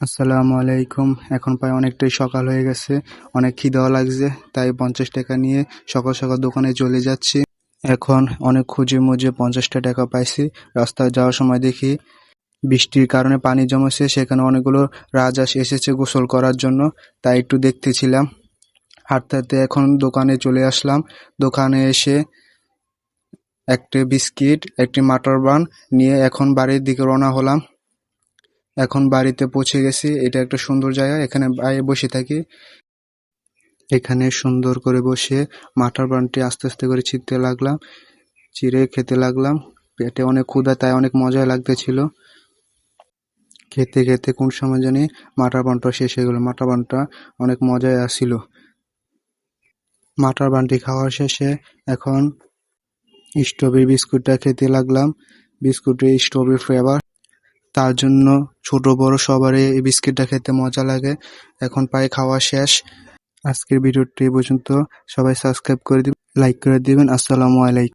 আসসালামু আলাইকুম। এখন প্রায় অনেকটাই সকাল হয়ে গেছে, অনেক খিদাও লাগছে, তাই 50 টাকা নিয়ে সকাল সকাল দোকানে চলে যাচ্ছি। এখন অনেক খুঁজে মুজে 50 টাকা পাইছি। রাস্তায় যাওয়ার সময় দেখি বৃষ্টির কারণে পানি জমেছে, সেখানে অনেকগুলো রাজহাঁস এসেছে গোসল করার জন্য, তাই একটু দেখতেছিলাম। হাঁটতে হাঁটতে এখন দোকানে চলে আসলাম। দোকানে এসে একটি বিস্কিট, একটি মাটার বান নিয়ে এখন বাড়ির দিকে রওনা হলাম। এখন বাড়িতে পৌঁছে গেছি। এটা একটা সুন্দর জায়গা, এখানে বাইরে বসে থাকি। এখানে সুন্দর করে বসে মাটার বানটি আস্তে আস্তে করে চিড়ে খেতে লাগলাম। পেটে অনেক ক্ষুধা, তাই অনেক মজা লাগতেছিল। খেতে খেতে কোন সময় জানি মাটার বানটা শেষ হয়ে গেল। মাটার বানটা অনেক মজায় আসছিল। মাটার বানটি খাওয়ার শেষে এখন স্ট্রবেরি বিস্কুটটা খেতে লাগলাম। বিস্কুটে স্ট্রবেরি ফ্লেভার, তার জন্য ছোট বড় সবারই এই বিস্কিটটা খেতে মজা লাগে। এখন প্রায় খাওয়া শেষ। আজকের ভিডিওটি এই পর্যন্ত। সবাই সাবস্ক্রাইব করে দিবেন, লাইক করে দিবেন। আসসালামু আলাইকুম।